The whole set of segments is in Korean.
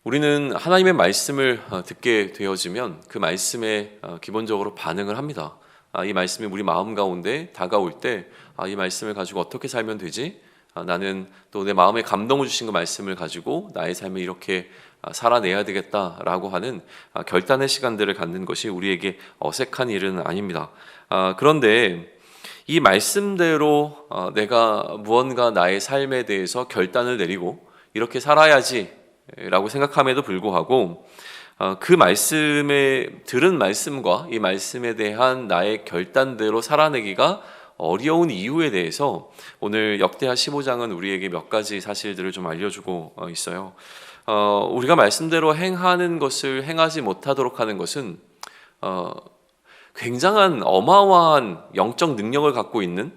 우리는 하나님의 말씀을 듣게 되어지면 그 말씀에 기본적으로 반응을 합니다. 이 말씀이 우리 마음 가운데 다가올 때 이 말씀을 가지고 어떻게 살면 되지? 나는 또 내 마음에 감동을 주신 그 말씀을 가지고 나의 삶을 이렇게 살아내야 되겠다라고 하는 결단의 시간들을 갖는 것이 우리에게 어색한 일은 아닙니다. 그런데 이 말씀대로 내가 무언가 나의 삶에 대해서 결단을 내리고 이렇게 살아야지 라고 생각함에도 불구하고 그 말씀에 들은 말씀과 이 말씀에 대한 나의 결단대로 살아내기가 어려운 이유에 대해서 오늘 역대하 15장은 우리에게 몇 가지 사실들을 좀 알려주고 있어요. 우리가 말씀대로 행하는 것을 행하지 못하도록 하는 것은 굉장한 어마어마한 영적 능력을 갖고 있는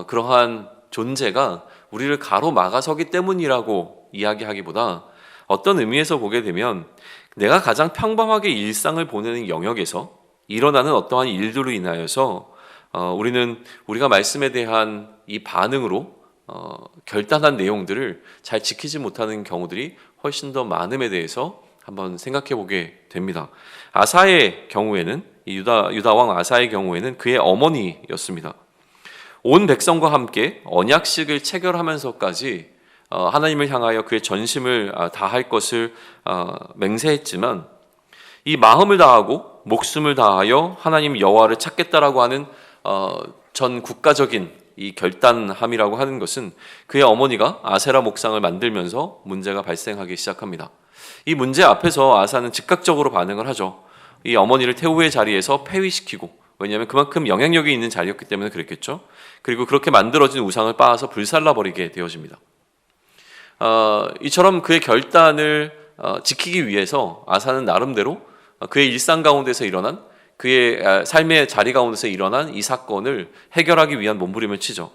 그러한 존재가 우리를 가로막아서기 때문이라고 이야기하기보다 어떤 의미에서 보게 되면 내가 가장 평범하게 일상을 보내는 영역에서 일어나는 어떠한 일들로 인하여서 우리는 우리가 말씀에 대한 이 반응으로 결단한 내용들을 잘 지키지 못하는 경우들이 훨씬 더 많음에 대해서 한번 생각해 보게 됩니다. 아사의 경우에는 유다 왕 아사의 경우에는 그의 어머니였습니다. 온 백성과 함께 언약식을 체결하면서까지 하나님을 향하여 그의 전심을 다할 것을 맹세했지만 이 마음을 다하고 목숨을 다하여 하나님 여호와를 찾겠다라고 하는 전 국가적인 이 결단함이라고 하는 것은 그의 어머니가 아세라 목상을 만들면서 문제가 발생하기 시작합니다. 이 문제 앞에서 아사는 즉각적으로 반응을 하죠. 이 어머니를 태후의 자리에서 폐위시키고, 왜냐하면 그만큼 영향력이 있는 자리였기 때문에 그랬겠죠. 그리고 그렇게 만들어진 우상을 빻아서 불살라버리게 되어집니다. 이처럼 그의 결단을 지키기 위해서 아사는 나름대로 그의 일상 가운데서 일어난 그의 삶의 자리 가운데서 일어난 이 사건을 해결하기 위한 몸부림을 치죠.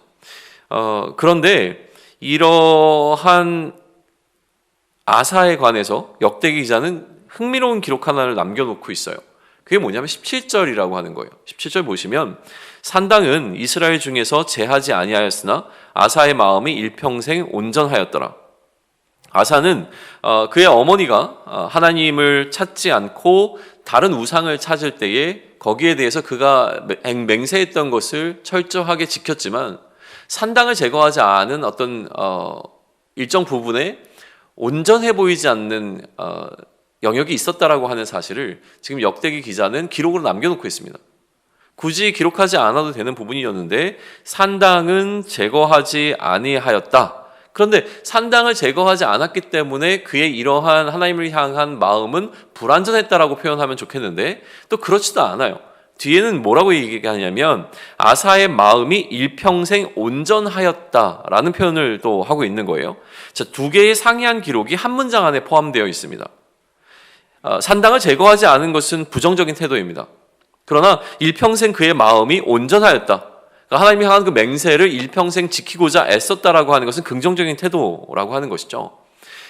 그런데 이러한 아사에 관해서 역대기 기자는 흥미로운 기록 하나를 남겨놓고 있어요. 그게 뭐냐면 17절이라고 하는 거예요. 17절 보시면 산당은 이스라엘 중에서 제하지 아니하였으나 아사의 마음이 일평생 온전하였더라. 아사는 그의 어머니가 하나님을 찾지 않고 다른 우상을 찾을 때에 거기에 대해서 그가 맹세했던 것을 철저하게 지켰지만 산당을 제거하지 않은 어떤 일정 부분에 온전해 보이지 않는 영역이 있었다라고 하는 사실을 지금 역대기 기자는 기록으로 남겨놓고 있습니다. 굳이 기록하지 않아도 되는 부분이었는데 산당은 제거하지 아니하였다. 그런데 산당을 제거하지 않았기 때문에 그의 이러한 하나님을 향한 마음은 불완전했다라고 표현하면 좋겠는데 또 그렇지도 않아요. 뒤에는 뭐라고 얘기하냐면 아사의 마음이 일평생 온전하였다라는 표현을 또 하고 있는 거예요. 자, 두 개의 상이한 기록이 한 문장 안에 포함되어 있습니다. 산당을 제거하지 않은 것은 부정적인 태도입니다. 그러나 일평생 그의 마음이 온전하였다. 하나님이 향한 그 맹세를 일평생 지키고자 애썼다라고 하는 것은 긍정적인 태도라고 하는 것이죠.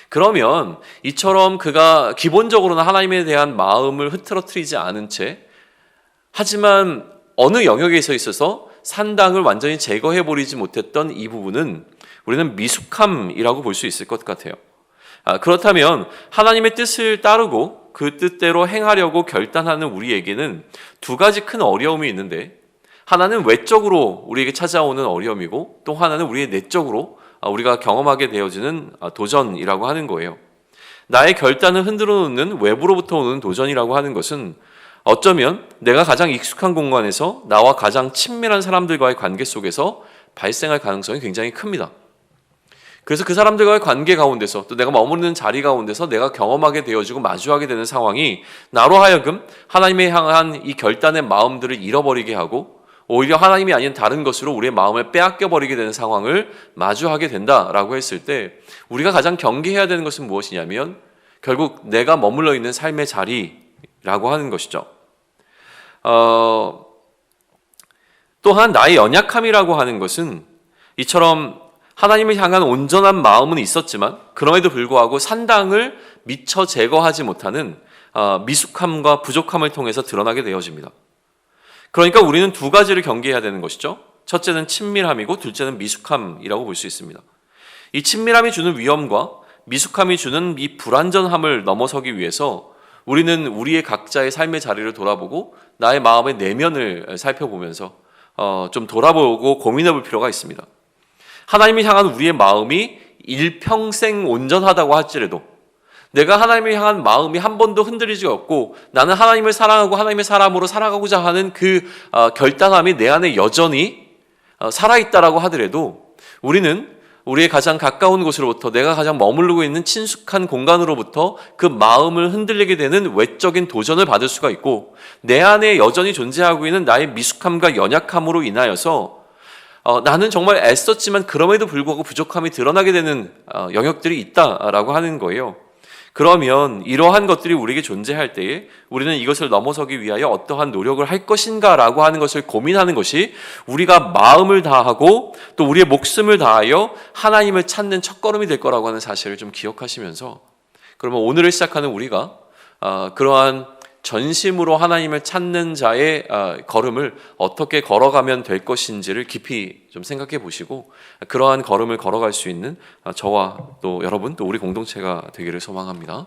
그러면 이처럼 그가 기본적으로는 하나님에 대한 마음을 흐트러뜨리지 않은 채 하지만 어느 영역에 있어서 산당을 완전히 제거해버리지 못했던 이 부분은 우리는 미숙함이라고 볼 수 있을 것 같아요. 그렇다면 하나님의 뜻을 따르고 그 뜻대로 행하려고 결단하는 우리에게는 두 가지 큰 어려움이 있는데 하나는 외적으로 우리에게 찾아오는 어려움이고 또 하나는 우리의 내적으로 우리가 경험하게 되어지는 도전이라고 하는 거예요. 나의 결단을 흔들어 놓는 외부로부터 오는 도전이라고 하는 것은 어쩌면 내가 가장 익숙한 공간에서 나와 가장 친밀한 사람들과의 관계 속에서 발생할 가능성이 굉장히 큽니다. 그래서 그 사람들과의 관계 가운데서 또 내가 머무르는 자리 가운데서 내가 경험하게 되어지고 마주하게 되는 상황이 나로 하여금 하나님에 향한 이 결단의 마음들을 잃어버리게 하고 오히려 하나님이 아닌 다른 것으로 우리의 마음을 빼앗겨버리게 되는 상황을 마주하게 된다라고 했을 때 우리가 가장 경계해야 되는 것은 무엇이냐면 결국 내가 머물러 있는 삶의 자리라고 하는 것이죠. 또한 나의 연약함이라고 하는 것은 이처럼 하나님을 향한 온전한 마음은 있었지만 그럼에도 불구하고 산당을 미처 제거하지 못하는 미숙함과 부족함을 통해서 드러나게 되어집니다. 그러니까 우리는 두 가지를 경계해야 되는 것이죠. 첫째는 친밀함이고 둘째는 미숙함이라고 볼 수 있습니다. 이 친밀함이 주는 위험과 미숙함이 주는 이 불완전함을 넘어서기 위해서 우리는 우리의 각자의 삶의 자리를 돌아보고 나의 마음의 내면을 살펴보면서 좀 돌아보고 고민해 볼 필요가 있습니다. 하나님을 향한 우리의 마음이 일평생 온전하다고 할지라도 내가 하나님을 향한 마음이 한 번도 흔들리지 없고 나는 하나님을 사랑하고 하나님의 사람으로 살아가고자 하는 그 결단함이 내 안에 여전히 살아있다라고 하더라도 우리는 우리의 가장 가까운 곳으로부터 내가 가장 머무르고 있는 친숙한 공간으로부터 그 마음을 흔들리게 되는 외적인 도전을 받을 수가 있고 내 안에 여전히 존재하고 있는 나의 미숙함과 연약함으로 인하여서 나는 정말 애썼지만 그럼에도 불구하고 부족함이 드러나게 되는 영역들이 있다라고 하는 거예요. 그러면 이러한 것들이 우리에게 존재할 때에 우리는 이것을 넘어서기 위하여 어떠한 노력을 할 것인가라고 하는 것을 고민하는 것이 우리가 마음을 다하고 또 우리의 목숨을 다하여 하나님을 찾는 첫걸음이 될 거라고 하는 사실을 좀 기억하시면서 그러면 오늘을 시작하는 우리가 그러한 전심으로 하나님을 찾는 자의 걸음을 어떻게 걸어가면 될 것인지를 깊이 좀 생각해 보시고 그러한 걸음을 걸어갈 수 있는 저와 또 여러분 또 우리 공동체가 되기를 소망합니다.